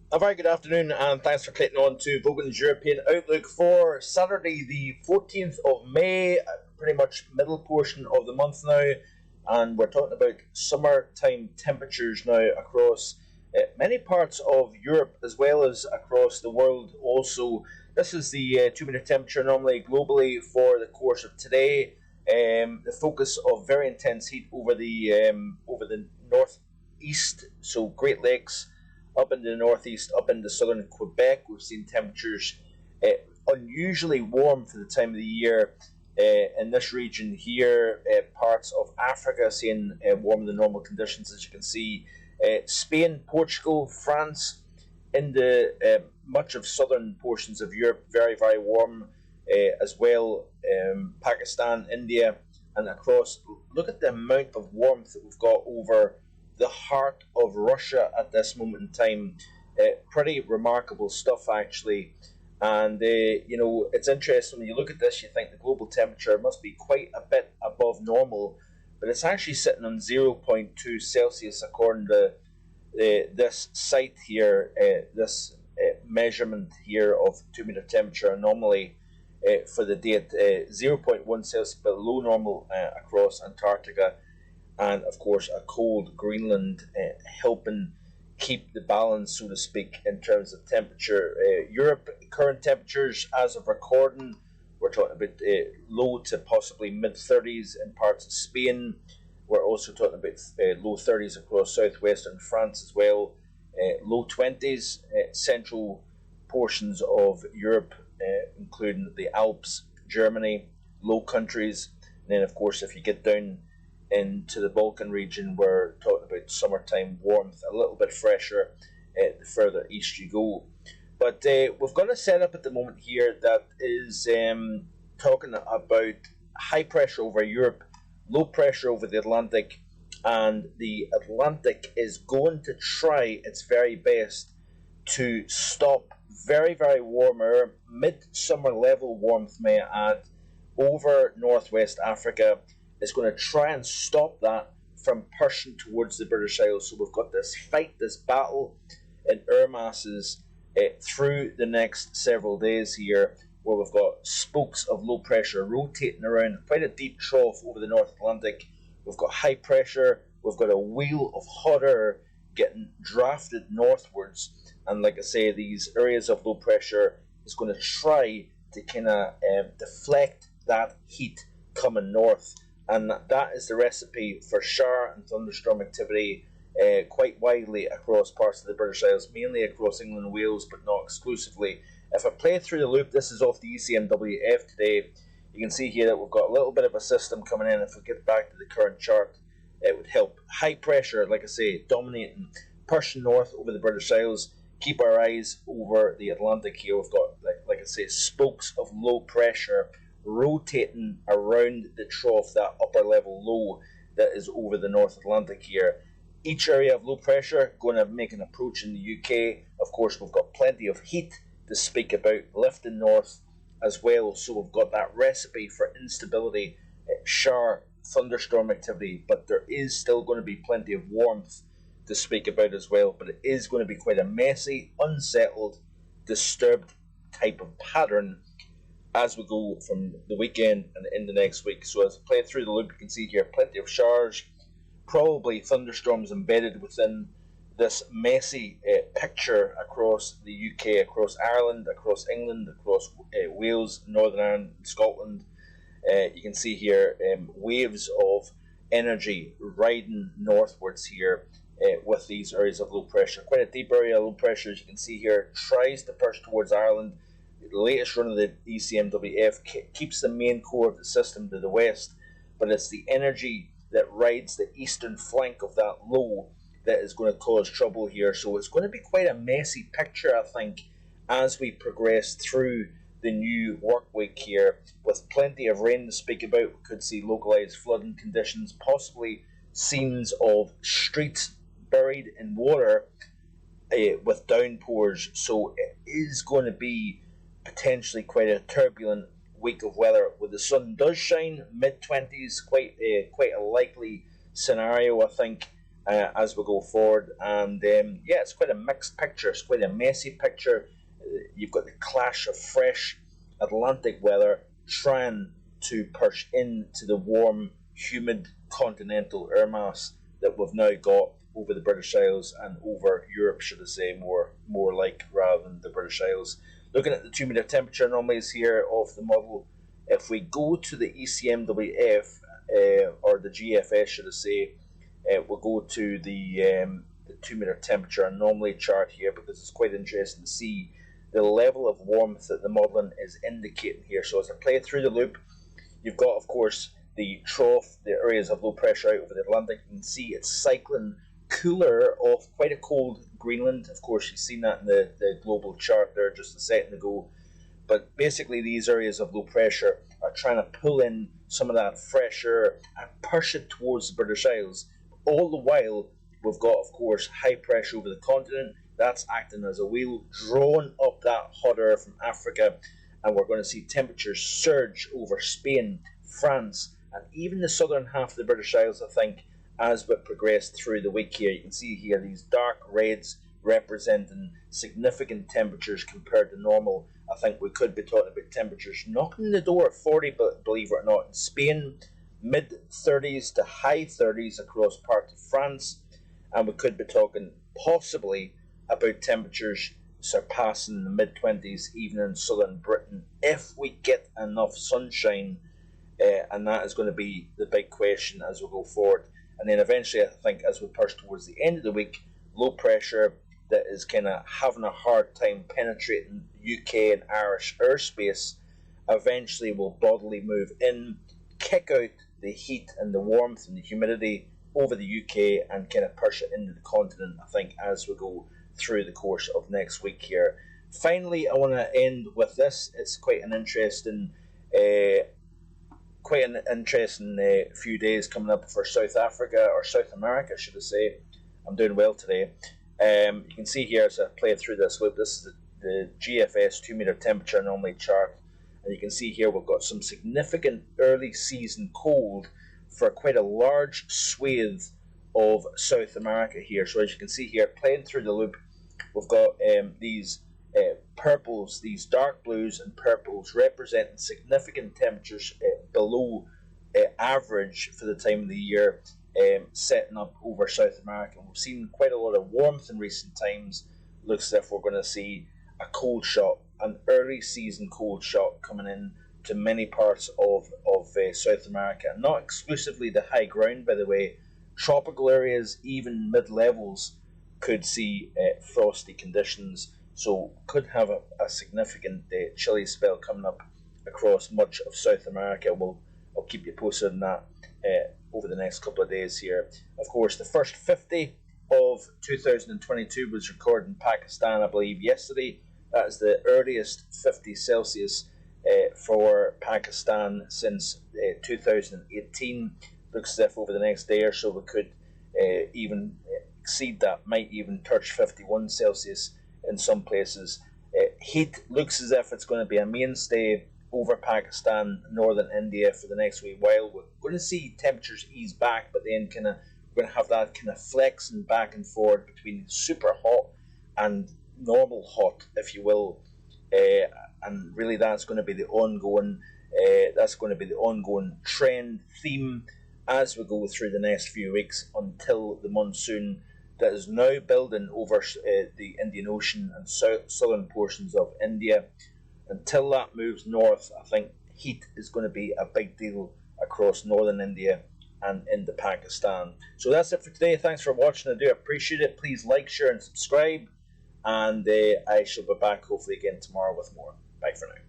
A very good afternoon, and thanks for clicking on to Vogan's European Outlook for Saturday, the 14th of May, pretty much middle portion of the month now. And we're talking about summertime temperatures now across many parts of Europe as well as across the world. Also, this is the 2 meter temperature normally globally for the course of today. The focus of very intense heat over the northeast, so Great Lakes up into the northeast, up into southern Quebec. We've seen temperatures uh, unusually warm for the time of the year. In this region here, parts of Africa seeing warmer than normal conditions, as you can see. Spain, Portugal, France, in the much of southern portions of Europe, very, very warm as well. Pakistan, India, and across. Look at the amount of warmth that we've got over the heart of Russia at this moment in time. Pretty remarkable stuff, actually. And it's interesting when you look at this. You think the global temperature must be quite a bit above normal, but it's actually sitting on 0.2 Celsius according to this site here. This measurement here of 2 meter temperature anomaly for the date, 0.1 Celsius below normal across Antarctica, and of course a cold Greenland, helping keep the balance, so to speak, in terms of temperature. Europe current temperatures as of recording, we're talking about low to possibly mid 30s in parts of Spain. We're also talking about low 30s across southwestern France as well. Low 20s central portions of Europe, including the Alps, Germany, Low Countries, and then of course if you get down into the Balkan region, we're talking about summertime warmth, a little bit fresher the further east you go. But we've got a setup at the moment here that is talking about high pressure over Europe, low pressure over the Atlantic, and the Atlantic is going to try its very best to stop very, very warm air, midsummer level warmth, may I add, over northwest Africa. Is going to try and stop that from pushing towards the British Isles. So we've got this fight, this battle in air masses through the next several days here, where we've got spokes of low pressure rotating around quite a deep trough over the North Atlantic. We've got high pressure, we've got a wheel of hot air getting drafted northwards, and like I say, these areas of low pressure is going to try to kind of deflect that heat coming north, and that is the recipe for shower and thunderstorm activity quite widely across parts of the British Isles, mainly across England and Wales, but not exclusively. If I play through the loop, this is off the ECMWF today. You can see here that we've got a little bit of a system coming in. If we get back to the current chart, it would help. High pressure, like I say, dominating, pushing north over the British Isles. Keep our eyes over the Atlantic here. We've got, like I say, spokes of low pressure rotating around the trough, that upper level low that is over the North Atlantic here. Each area of low pressure going to make an approach in the UK. Of course, we've got plenty of heat to speak about lifting north as well, so we've got that recipe for instability, shower, thunderstorm activity, but there is still going to be plenty of warmth to speak about as well, but it is going to be quite a messy, unsettled, disturbed type of pattern as we go from the weekend and in the next week. So as I play through the loop, you can see here plenty of showers, probably thunderstorms embedded within this messy picture across the UK, across Ireland, across England, across Wales, Northern Ireland, Scotland. You can see here waves of energy riding northwards here with these areas of low pressure. Quite a deep area of low pressure, as you can see here, tries to push towards Ireland. The latest run of the ECMWF keeps the main core of the system to the west, but it's the energy that rides the eastern flank of that low that is going to cause trouble here. So it's going to be quite a messy picture, I think, as we progress through the new work week here, with plenty of rain to speak about. We could see localised flooding conditions, possibly scenes of streets buried in water with downpours. So it is going to be potentially quite a turbulent week of weather. Where the sun does shine, mid 20s, quite a likely scenario, I think. as we go forward. And yeah, it's quite a mixed picture. It's quite a messy picture. You've got the clash of fresh Atlantic weather trying to push into the warm, humid continental air mass that we've now got over the British Isles and over Europe, should I say, more like, rather than the British Isles. Looking at the 2 metre temperature anomalies here of the model, if we go to the ECMWF, or the GFS, should I say, we'll go to the 2 metre temperature anomaly chart here, because it's quite interesting to see the level of warmth that the modelling is indicating here. So as I play through the loop, you've got, of course, the trough, the areas of low pressure out over the Atlantic. You can see it's cycling cooler off quite a cold Greenland. Of course, you've seen that in the global chart there just a second ago. But basically, these areas of low pressure are trying to pull in some of that fresh air and push it towards the British Isles. All the while, we've got, of course, high pressure over the continent. That's acting as a wheel, drawing up that hot air from Africa. And we're going to see temperatures surge over Spain, France, and even the southern half of the British Isles, I think, as we progress through the week here. You can see here these dark reds representing significant temperatures compared to normal. I think we could be talking about temperatures knocking the door at 40, but believe it or not, in Spain, mid-30s to high 30s across parts of France, and we could be talking possibly about temperatures surpassing the mid-20s even in southern Britain if we get enough sunshine, and that is going to be the big question as we go forward. And then eventually, I think, as we push towards the end of the week, low pressure that is kind of having a hard time penetrating UK and Irish airspace eventually will bodily move in, kick out the heat and the warmth and the humidity over the UK and kind of push it into the continent, I think, as we go through the course of next week here. Finally, I want to end with this. It's quite an interesting few days coming up for South Africa, or South America, should I say. I'm doing well today. You can see here as I play through this loop, this is the GFS 2 metre temperature anomaly chart, and you can see here we've got some significant early season cold for quite a large swathe of South America here. So as you can see here, playing through the loop, we've got these purples, these dark blues and purples representing significant temperatures below average for the time of the year, setting up over South America. We've seen quite a lot of warmth in recent times. Looks as if we're going to see a cold shot, an early season cold shot coming in to many parts of South America. Not exclusively the high ground, by the way. Tropical areas, even mid-levels, could see frosty conditions. So could have a significant chilly spell coming up across much of South America. I'll keep you posted on that over the next couple of days here. Of course, the first 50 of 2022 was recorded in Pakistan, I believe, yesterday. That is the earliest 50 Celsius for Pakistan since 2018. Looks as if over the next day or so we could even exceed that, might even touch 51 Celsius in some places. Heat looks as if it's going to be a mainstay over Pakistan, northern India for the next wee while. We're going to see temperatures ease back, but then we're going to have that kind of flexing back and forth between super hot and normal hot, if you will. And really, that's going to be the ongoing trend theme as we go through the next few weeks until the monsoon that is now building over the Indian Ocean and southern portions of India. Until that moves north, I think heat is going to be a big deal across northern India and into Pakistan. So that's it for today. Thanks for watching. I do appreciate it. Please like, share, and subscribe. And I shall be back hopefully again tomorrow with more. Bye for now.